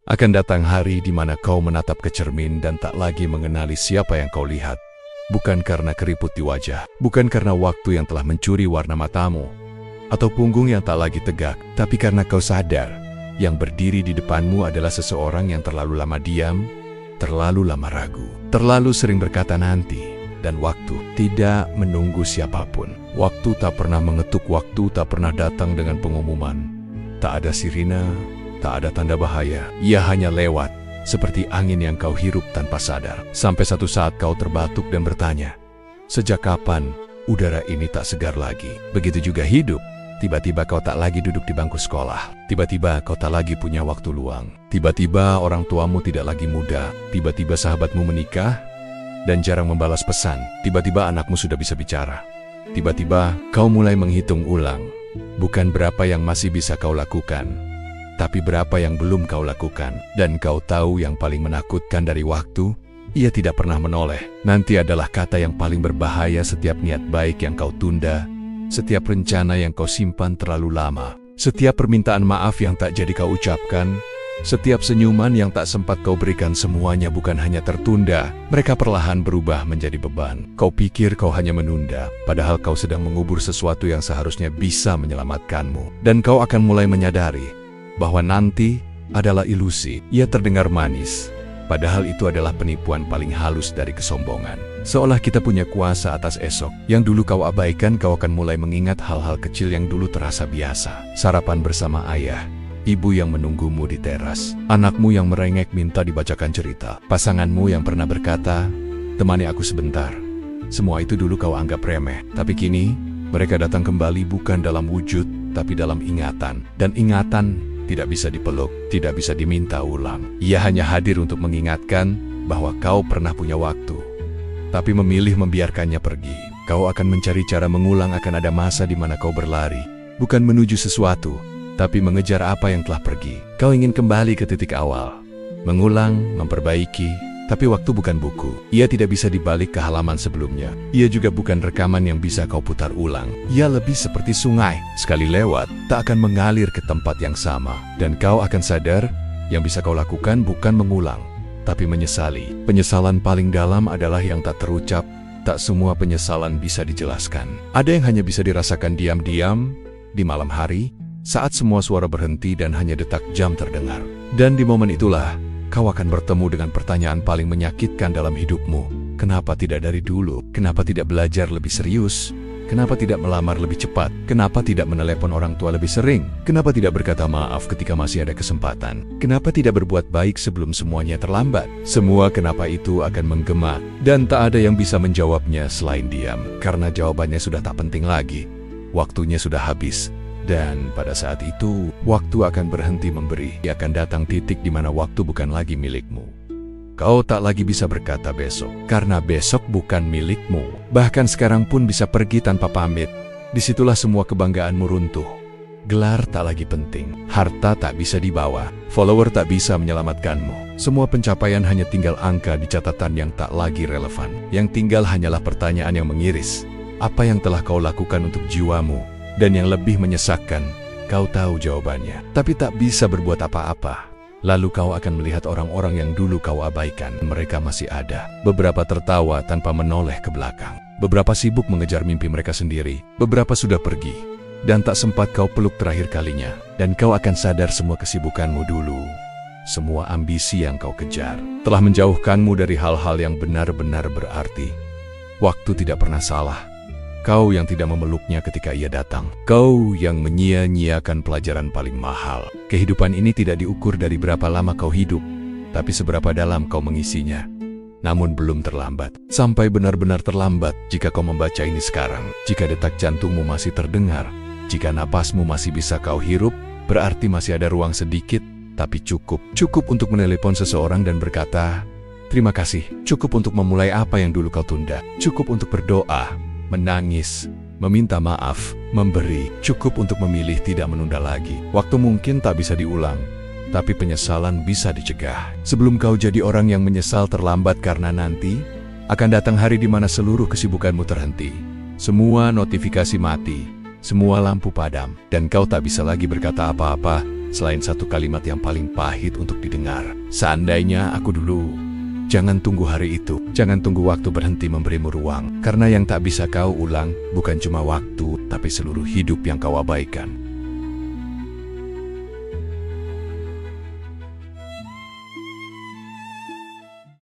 Akan datang hari di mana kau menatap ke cermin dan tak lagi mengenali siapa yang kau lihat. Bukan karena keriput di wajah, bukan karena waktu yang telah mencuri warna matamu, atau punggung yang tak lagi tegak, tapi karena kau sadar, yang berdiri di depanmu adalah seseorang yang terlalu lama diam, terlalu lama ragu, terlalu sering berkata nanti. Dan waktu tidak menunggu siapapun. Waktu tak pernah mengetuk, waktu tak pernah datang dengan pengumuman. Tak ada sirine, tak ada tanda bahaya. Ia hanya lewat, seperti angin yang kau hirup tanpa sadar. Sampai satu saat kau terbatuk dan bertanya, sejak kapan udara ini tak segar lagi? Begitu juga hidup. Tiba-tiba kau tak lagi duduk di bangku sekolah. Tiba-tiba kau tak lagi punya waktu luang. Tiba-tiba orang tuamu tidak lagi muda. Tiba-tiba sahabatmu menikah dan jarang membalas pesan. Tiba-tiba anakmu sudah bisa bicara. Tiba-tiba kau mulai menghitung ulang. Bukan berapa yang masih bisa kau lakukan, tapi berapa yang belum kau lakukan. Dan kau tahu yang paling menakutkan dari waktu, ia tidak pernah menoleh. Nanti adalah kata yang paling berbahaya. Setiap niat baik yang kau tunda, setiap rencana yang kau simpan terlalu lama, setiap permintaan maaf yang tak jadi kau ucapkan, setiap senyuman yang tak sempat kau berikan, semuanya bukan hanya tertunda, mereka perlahan berubah menjadi beban. Kau pikir kau hanya menunda, padahal kau sedang mengubur sesuatu yang seharusnya bisa menyelamatkanmu. Dan kau akan mulai menyadari bahwa nanti adalah ilusi. Ia terdengar manis, padahal itu adalah penipuan paling halus dari kesombongan. Seolah kita punya kuasa atas esok. Yang dulu kau abaikan, kau akan mulai mengingat hal-hal kecil yang dulu terasa biasa. Sarapan bersama ayah, ibu yang menunggumu di teras, anakmu yang merengek minta dibacakan cerita, pasanganmu yang pernah berkata, temani aku sebentar. Semua itu dulu kau anggap remeh, tapi kini mereka datang kembali bukan dalam wujud, tapi dalam ingatan. Dan ingatan tidak bisa dipeluk, tidak bisa diminta ulang. Ia hanya hadir untuk mengingatkan bahwa kau pernah punya waktu, tapi memilih membiarkannya pergi. Kau akan mencari cara mengulang. Akan ada masa di mana kau berlari, bukan menuju sesuatu, tapi mengejar apa yang telah pergi. Kau ingin kembali ke titik awal, mengulang, memperbaiki. Tapi waktu bukan buku. Ia tidak bisa dibalik ke halaman sebelumnya. Ia juga bukan rekaman yang bisa kau putar ulang. Ia lebih seperti sungai. Sekali lewat, tak akan mengalir ke tempat yang sama. Dan kau akan sadar, yang bisa kau lakukan bukan mengulang, tapi menyesali. Penyesalan paling dalam adalah yang tak terucap. Tak semua penyesalan bisa dijelaskan. Ada yang hanya bisa dirasakan diam-diam, di malam hari, saat semua suara berhenti dan hanya detak jam terdengar. Dan di momen itulah, kau akan bertemu dengan pertanyaan paling menyakitkan dalam hidupmu. Kenapa tidak dari dulu? Kenapa tidak belajar lebih serius? Kenapa tidak melamar lebih cepat? Kenapa tidak menelepon orang tua lebih sering? Kenapa tidak berkata maaf ketika masih ada kesempatan? Kenapa tidak berbuat baik sebelum semuanya terlambat? Semua kenapa itu akan menggema, dan tak ada yang bisa menjawabnya selain diam. Karena jawabannya sudah tak penting lagi. Waktunya sudah habis. Dan pada saat itu, waktu akan berhenti memberi. Akan datang titik di mana waktu bukan lagi milikmu. Kau tak lagi bisa berkata besok, karena besok bukan milikmu. Bahkan sekarang pun bisa pergi tanpa pamit. Disitulah semua kebanggaanmu runtuh. Gelar tak lagi penting, harta tak bisa dibawa, follower tak bisa menyelamatkanmu. Semua pencapaian hanya tinggal angka di catatan yang tak lagi relevan. Yang tinggal hanyalah pertanyaan yang mengiris. Apa yang telah kau lakukan untuk jiwamu? Dan yang lebih menyesakkan, kau tahu jawabannya, tapi tak bisa berbuat apa-apa. Lalu kau akan melihat orang-orang yang dulu kau abaikan. Mereka masih ada. Beberapa tertawa tanpa menoleh ke belakang. Beberapa sibuk mengejar mimpi mereka sendiri. Beberapa sudah pergi, dan tak sempat kau peluk terakhir kalinya. Dan kau akan sadar semua kesibukanmu dulu, semua ambisi yang kau kejar, telah menjauhkanmu dari hal-hal yang benar-benar berarti. Waktu tidak pernah salah. Kau yang tidak memeluknya ketika ia datang. Kau yang menyia-nyiakan pelajaran paling mahal. Kehidupan ini tidak diukur dari berapa lama kau hidup, tapi seberapa dalam kau mengisinya. Namun belum terlambat. Sampai benar-benar terlambat jika kau membaca ini sekarang. Jika detak jantungmu masih terdengar, jika napasmu masih bisa kau hirup, berarti masih ada ruang sedikit, tapi cukup. Cukup untuk menelepon seseorang dan berkata, terima kasih. Cukup untuk memulai apa yang dulu kau tunda. Cukup untuk berdoa, menangis, meminta maaf, memberi. Cukup untuk memilih tidak menunda lagi. Waktu mungkin tak bisa diulang, tapi penyesalan bisa dicegah. Sebelum kau jadi orang yang menyesal terlambat, karena nanti akan datang hari di mana seluruh kesibukanmu terhenti. Semua notifikasi mati, semua lampu padam, dan kau tak bisa lagi berkata apa-apa selain satu kalimat yang paling pahit untuk didengar. Seandainya aku dulu. Jangan tunggu hari itu. Jangan tunggu waktu berhenti memberimu ruang. Karena yang tak bisa kau ulang bukan cuma waktu, tapi seluruh hidup yang kau abaikan.